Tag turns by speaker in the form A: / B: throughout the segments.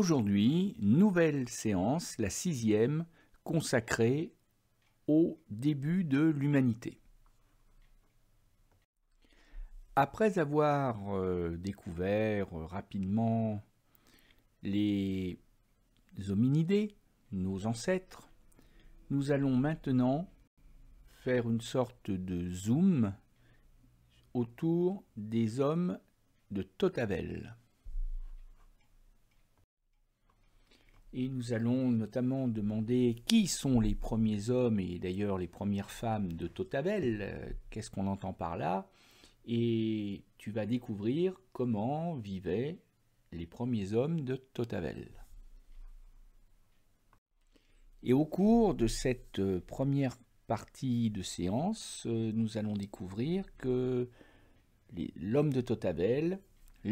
A: Aujourd'hui, nouvelle séance, la 6e, consacrée au début de l'humanité. Après avoir découvert rapidement les hominidés, nos ancêtres, nous allons maintenant faire une sorte de zoom autour des hommes de Totavel. Et nous allons notamment demander qui sont les premiers hommes et d'ailleurs les premières femmes de Totavel, qu'est-ce qu'on entend par là, et tu vas découvrir comment vivaient les premiers hommes de Totavel. Et au cours de cette première partie de séance, nous allons découvrir que l'homme de Totavel,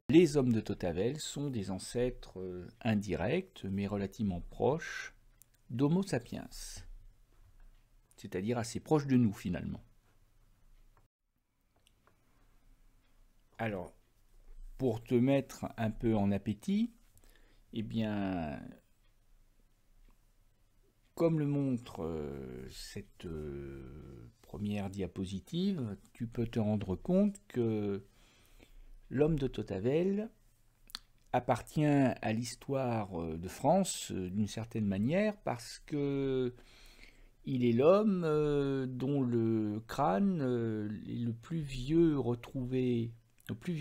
A: les hommes de Totavel sont des ancêtres indirects, mais relativement proches, d'Homo sapiens, c'est-à-dire assez proches de nous finalement. Alors, pour te mettre un peu en appétit, eh bien, comme le montre cette première diapositive, tu peux te rendre compte que l'homme de Totavel appartient à l'histoire de France d'une certaine manière parce que il est l'homme dont le crâne est le plus vieux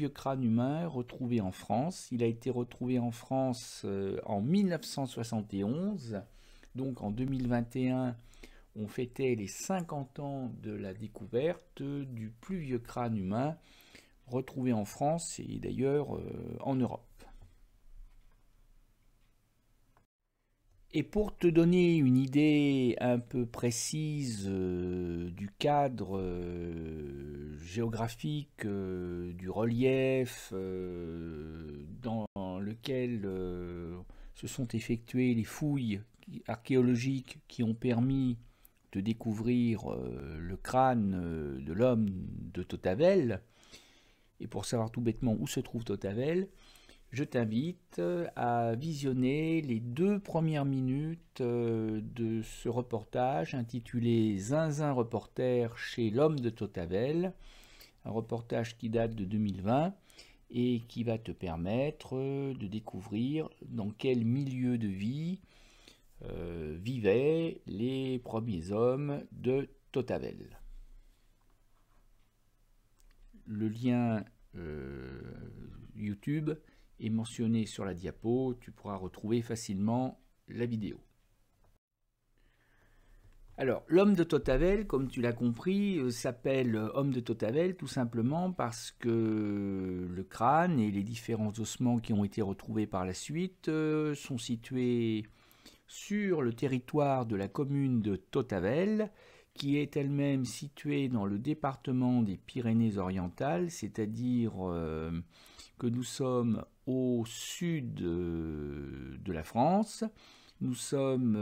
A: crâne humain retrouvé en France. Il a été retrouvé en France en 1971, donc en 2021 on fêtait les 50 ans de la découverte du plus vieux crâne humain retrouvé en France et d'ailleurs en Europe. Et pour te donner une idée un peu précise du cadre géographique, du relief dans lequel se sont effectuées les fouilles archéologiques qui ont permis de découvrir le crâne de l'homme de Totavel, et pour savoir tout bêtement où se trouve Totavel, je t'invite à visionner les 2 premières minutes de ce reportage intitulé Zinzin reporter chez l'homme de Totavel, un reportage qui date de 2020 et qui va te permettre de découvrir dans quel milieu de vie vivaient les premiers hommes de Totavel. Le lien YouTube est mentionné sur la diapo, tu pourras retrouver facilement la vidéo. Alors, l'homme de Totavel, comme tu l'as compris, s'appelle homme de Totavel tout simplement parce que le crâne et les différents ossements qui ont été retrouvés par la suite sont situés sur le territoire de la commune de Totavel, qui est elle-même située dans le département des Pyrénées-Orientales, c'est-à-dire que nous sommes au sud de la France, nous sommes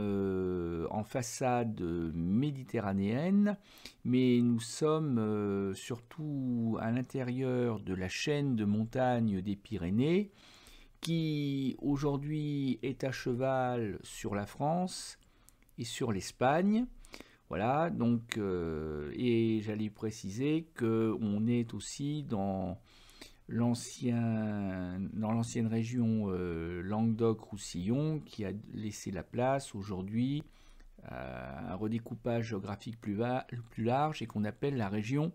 A: en façade méditerranéenne, mais nous sommes surtout à l'intérieur de la chaîne de montagnes des Pyrénées, qui aujourd'hui est à cheval sur la France et sur l'Espagne. Voilà, donc, et j'allais préciser qu'on est aussi dans l'ancienne région Languedoc-Roussillon qui a laissé la place aujourd'hui à un redécoupage géographique plus large et qu'on appelle la région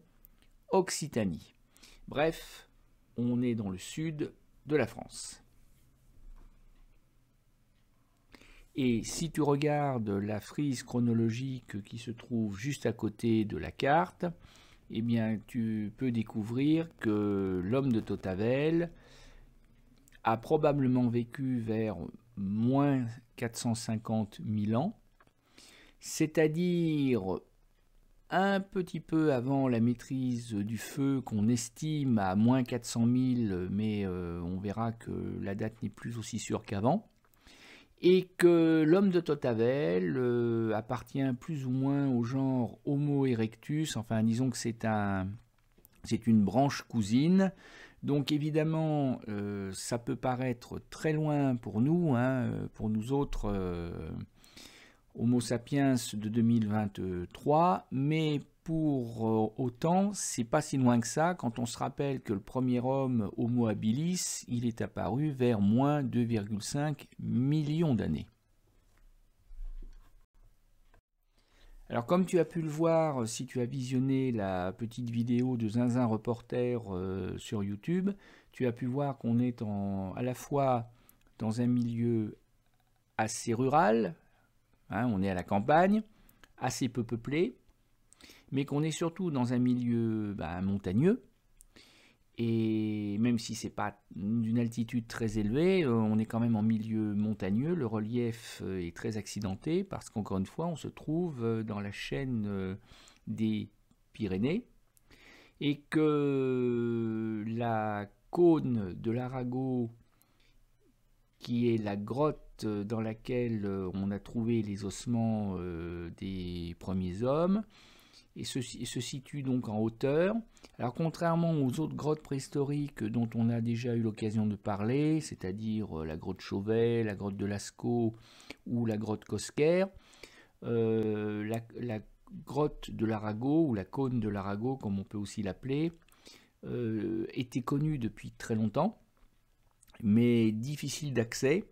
A: Occitanie. Bref, on est dans le sud de la France. Et si tu regardes la frise chronologique qui se trouve juste à côté de la carte, eh bien tu peux découvrir que l'homme de Totavel a probablement vécu vers moins 450 000 ans, c'est-à-dire un petit peu avant la maîtrise du feu qu'on estime à moins 400 000, mais on verra que la date n'est plus aussi sûre qu'avant. Et que l'homme de Totavel appartient plus ou moins au genre Homo erectus, enfin disons que c'est une branche cousine Donc évidemment, ça peut paraître très loin pour nous, hein, pour nous autres Homo sapiens de 2023, mais pour autant, c'est pas si loin que ça quand on se rappelle que le premier homme, Homo habilis, il est apparu vers moins 2,5 millions d'années. Alors comme tu as pu le voir si tu as visionné la petite vidéo de Zinzin Reporter sur YouTube, tu as pu voir qu'on est à la fois dans un milieu assez rural, hein, on est à la campagne, assez peu peuplé, mais qu'on est surtout dans un milieu montagneux. Et même si c'est pas d'une altitude très élevée, on est quand même en milieu montagneux. Le relief est très accidenté parce qu'encore une fois, on se trouve dans la chaîne des Pyrénées et que la cône de l'Arago, qui est la grotte dans laquelle on a trouvé les ossements des premiers hommes, et se situe donc en hauteur. Alors contrairement aux autres grottes préhistoriques dont on a déjà eu l'occasion de parler, c'est-à-dire la grotte Chauvet, la grotte de Lascaux ou la grotte Cosquer, la grotte de l'Arago, ou la cône de l'Arago comme on peut aussi l'appeler, était connue depuis très longtemps, mais difficile d'accès.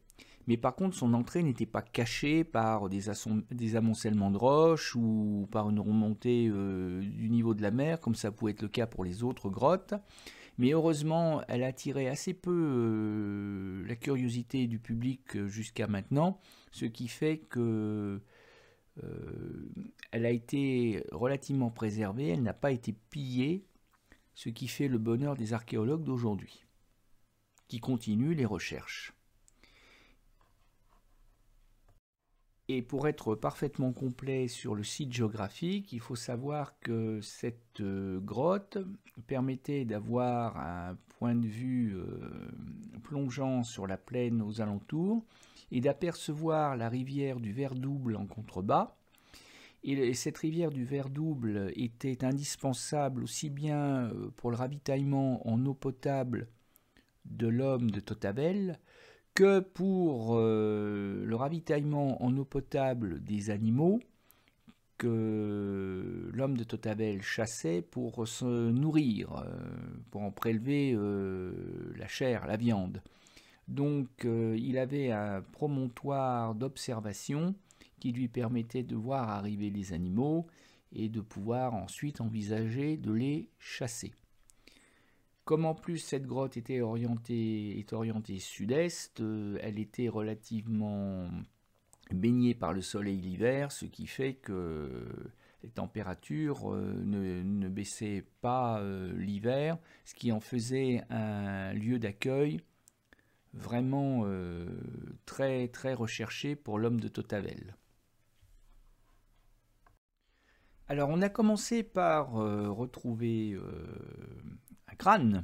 A: Mais par contre, son entrée n'était pas cachée par des amoncellements de roches ou par une remontée du niveau de la mer, comme ça pouvait être le cas pour les autres grottes. Mais heureusement, elle a attiré assez peu la curiosité du public jusqu'à maintenant, ce qui fait que elle a été relativement préservée, elle n'a pas été pillée, ce qui fait le bonheur des archéologues d'aujourd'hui, qui continuent les recherches. Et pour être parfaitement complet sur le site géographique, il faut savoir que cette grotte permettait d'avoir un point de vue plongeant sur la plaine aux alentours et d'apercevoir la rivière du Verdouble en contrebas. Et cette rivière du Verdouble était indispensable aussi bien pour le ravitaillement en eau potable de l'homme de Totavel que pour le ravitaillement en eau potable des animaux que l'homme de Totavel chassait pour se nourrir, pour en prélever la chair, la viande. Donc il avait un promontoire d'observation qui lui permettait de voir arriver les animaux et de pouvoir ensuite envisager de les chasser. Comme en plus cette grotte est orientée sud-est, elle était relativement baignée par le soleil l'hiver, ce qui fait que les températures ne baissaient pas l'hiver, ce qui en faisait un lieu d'accueil vraiment très, très recherché pour l'homme de Totavel. Alors on a commencé par retrouver un crâne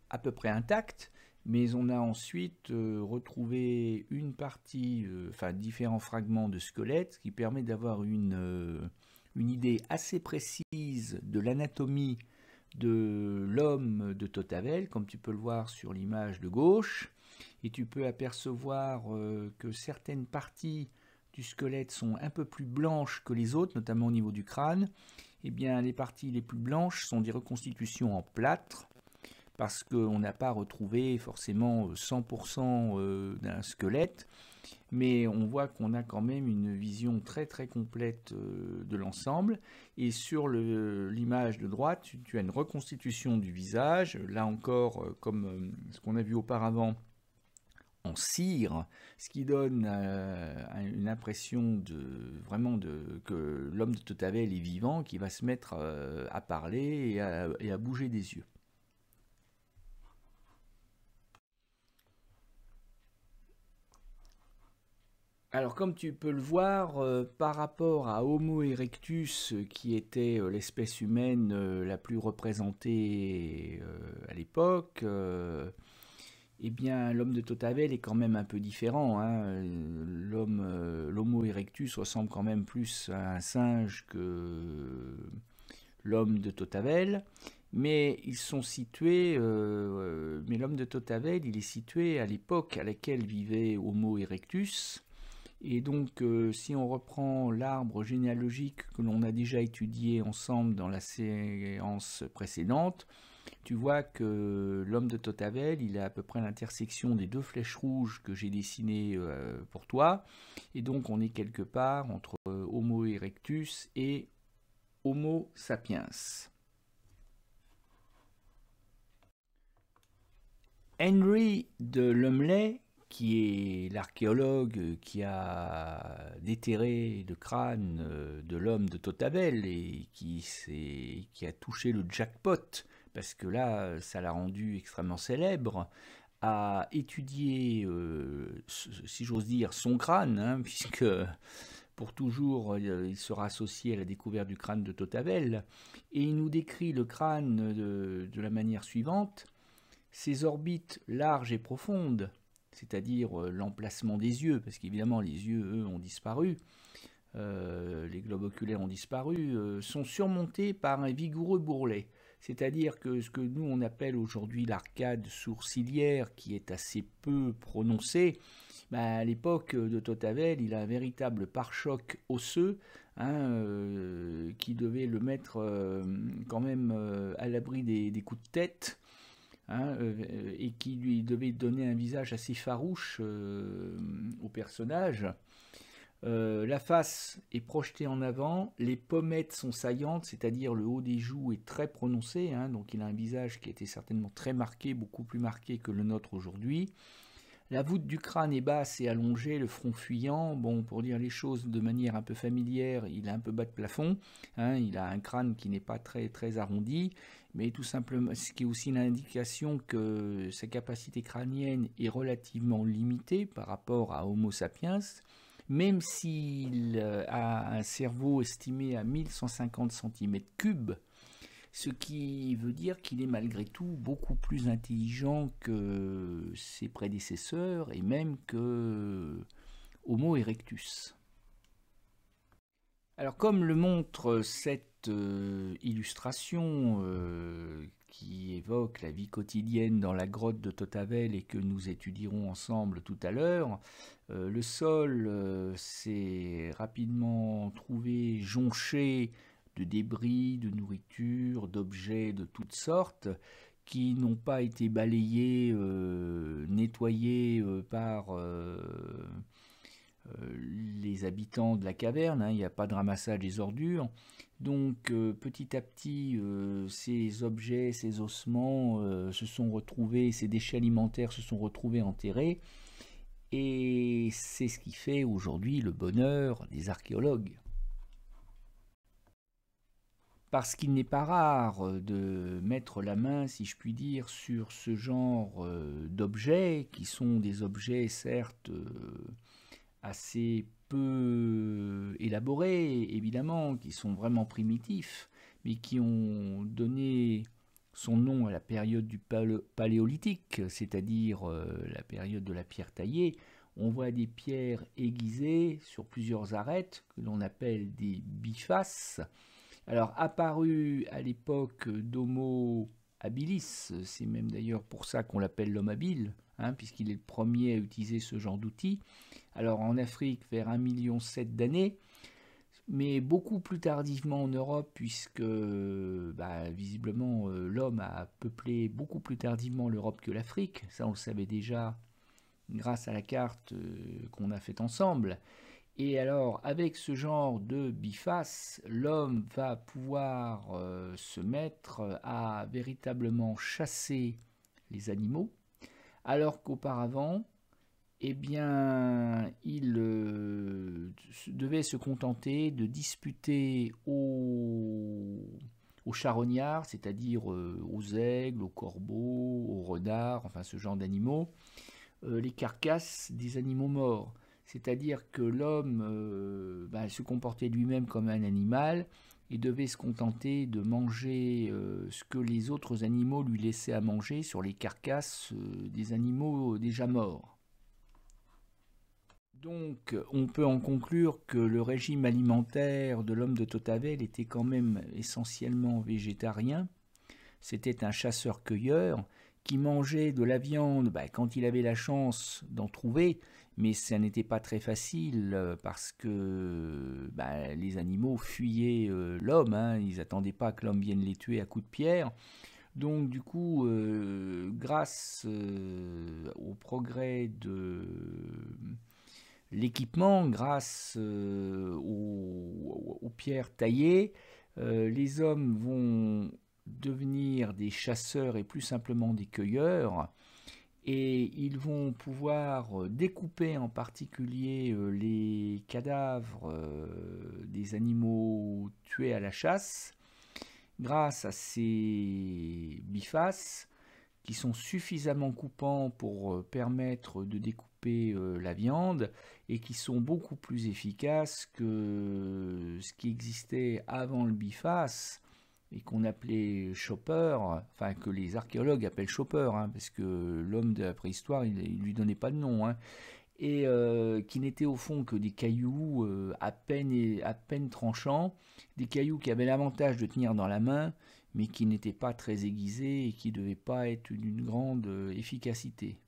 A: à peu près intact, mais on a ensuite retrouvé une partie, différents fragments de squelette, ce qui permet d'avoir une idée assez précise de l'anatomie de l'homme de Totavel, comme tu peux le voir sur l'image de gauche, et tu peux apercevoir que certaines parties du squelette sont un peu plus blanches que les autres, notamment au niveau du crâne. Eh bien, les parties les plus blanches sont des reconstitutions en plâtre, parce qu'on n'a pas retrouvé forcément 100% d'un squelette, mais on voit qu'on a quand même une vision très très complète de l'ensemble. Et sur l'image de droite, tu as une reconstitution du visage, là encore comme ce qu'on a vu auparavant en cire, ce qui donne une impression que l'homme de Totavel est vivant, qui va se mettre à parler et à bouger des yeux. Alors comme tu peux le voir, par rapport à Homo erectus, qui était l'espèce humaine la plus représentée à l'époque, eh bien l'homme de Totavel est quand même un peu différent, hein. L'Homo erectus ressemble quand même plus à un singe que l'homme de Totavel. mais ils sont situés, mais l'homme de Tautavel, il est situé à l'époque à laquelle vivait Homo erectus. Et donc, si on reprend l'arbre généalogique que l'on a déjà étudié ensemble dans la séance précédente, tu vois que l'homme de Tautavel, il est à peu près à l'intersection des deux flèches rouges que j'ai dessinées pour toi. Et donc, on est quelque part entre Homo erectus et Homo sapiens. Henry de Lumley, qui est l'archéologue qui a déterré le crâne de l'homme de Tautavel et qui a touché le jackpot, parce que là, ça l'a rendu extrêmement célèbre, a étudié, si j'ose dire, son crâne, hein, puisque pour toujours, il sera associé à la découverte du crâne de Tautavel, et il nous décrit le crâne de la manière suivante. Ces orbites larges et profondes, c'est-à-dire l'emplacement des yeux, parce qu'évidemment les yeux, eux, ont disparu, les globes oculaires ont disparu, sont surmontés par un vigoureux bourrelet. C'est-à-dire que ce que nous on appelle aujourd'hui l'arcade sourcilière, qui est assez peu prononcée, à l'époque de Tautavel, il a un véritable pare-choc osseux, hein, qui devait le mettre quand même à l'abri des coups de tête. Hein, et qui lui devait donner un visage assez farouche au personnage. La face est projetée en avant, les pommettes sont saillantes, c'est-à-dire le haut des joues est très prononcé, hein, donc il a un visage qui était certainement très marqué, beaucoup plus marqué que le nôtre aujourd'hui. La voûte du crâne est basse et allongée, le front fuyant. Bon, pour dire les choses de manière un peu familière, il est un peu bas de plafond. Hein, il a un crâne qui n'est pas très, très arrondi, mais tout simplement, ce qui est aussi l'indication que sa capacité crânienne est relativement limitée par rapport à Homo sapiens, même s'il a un cerveau estimé à 1150 cm3, ce qui veut dire qu'il est malgré tout beaucoup plus intelligent que ses prédécesseurs et même que Homo erectus. Alors comme le montre cette illustration qui évoque la vie quotidienne dans la grotte de Tautavel et que nous étudierons ensemble tout à l'heure, le sol s'est rapidement trouvé jonché de débris, de nourriture, d'objets de toutes sortes qui n'ont pas été balayés, nettoyés par les habitants de la caverne, hein, il n'y a pas de ramassage des ordures. Donc petit à petit, ces objets, ces ossements se sont retrouvés, ces déchets alimentaires se sont retrouvés enterrés. Et c'est ce qui fait aujourd'hui le bonheur des archéologues. Parce qu'il n'est pas rare de mettre la main, si je puis dire, sur ce genre d'objets, qui sont des objets certes assez peu élaborés, évidemment, qui sont vraiment primitifs, mais qui ont donné son nom à la période du paléolithique, c'est-à-dire la période de la pierre taillée. On voit des pierres aiguisées sur plusieurs arêtes, que l'on appelle des bifaces. Alors, apparu à l'époque d'Homo habilis, c'est même d'ailleurs pour ça qu'on l'appelle l'homme habile, hein, puisqu'il est le premier à utiliser ce genre d'outils. Alors en Afrique, vers 1,7 million d'années, mais beaucoup plus tardivement en Europe, puisque visiblement l'homme a peuplé beaucoup plus tardivement l'Europe que l'Afrique. Ça, on le savait déjà grâce à la carte qu'on a faite ensemble. Et alors, avec ce genre de biface, l'homme va pouvoir se mettre à véritablement chasser les animaux, alors qu'auparavant, eh bien, il devait se contenter de disputer aux charognards, c'est-à-dire aux aigles, aux corbeaux, aux renards, enfin ce genre d'animaux, les carcasses des animaux morts. C'est-à-dire que l'homme se comportait lui-même comme un animal et devait se contenter de manger ce que les autres animaux lui laissaient à manger sur les carcasses des animaux déjà morts. Donc on peut en conclure que le régime alimentaire de l'homme de Tautavel était quand même essentiellement végétarien, c'était un chasseur-cueilleur qui mangeait de la viande quand il avait la chance d'en trouver, mais ça n'était pas très facile parce que les animaux fuyaient l'homme, hein, ils n'attendaient pas que l'homme vienne les tuer à coups de pierre. Donc du coup, grâce au progrès de l'équipement, grâce aux pierres taillées, les hommes vont devenir des chasseurs et plus simplement des cueilleurs, et ils vont pouvoir découper en particulier les cadavres des animaux tués à la chasse grâce à ces bifaces qui sont suffisamment coupants pour permettre de découper la viande et qui sont beaucoup plus efficaces que ce qui existait avant le biface et qu'on appelait chopper, enfin que les archéologues appellent chopper, hein, parce que l'homme de la préhistoire, il lui donnait pas de nom, hein, et qui n'étaient au fond que des cailloux à peine tranchants, des cailloux qui avaient l'avantage de tenir dans la main, mais qui n'étaient pas très aiguisés et qui ne devaient pas être d'une grande efficacité.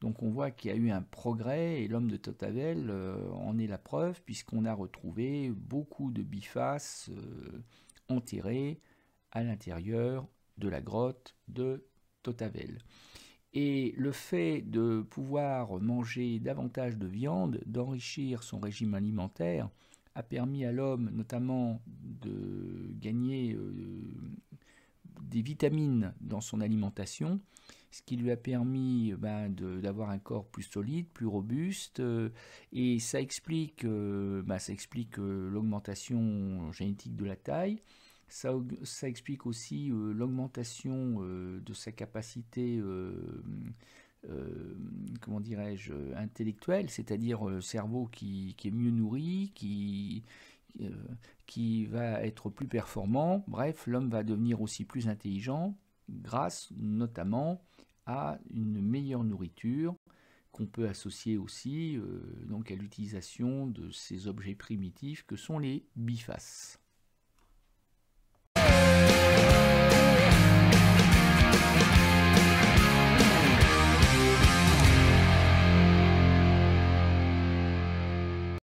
A: Donc on voit qu'il y a eu un progrès, et l'homme de Totavel en est la preuve, puisqu'on a retrouvé beaucoup de bifaces enterrés à l'intérieur de la grotte de Totavel. Et le fait de pouvoir manger davantage de viande, d'enrichir son régime alimentaire, a permis à l'homme notamment de gagner des vitamines dans son alimentation, ce qui lui a permis d'avoir un corps plus solide, plus robuste, et ça explique l'augmentation génétique de la taille. Ça explique aussi l'augmentation de sa capacité, comment dirais-je, intellectuelle, c'est-à-dire le cerveau qui est mieux nourri, qui va être plus performant. Bref, l'homme va devenir aussi plus intelligent grâce notamment à une meilleure nourriture qu'on peut associer aussi donc à l'utilisation de ces objets primitifs que sont les bifaces.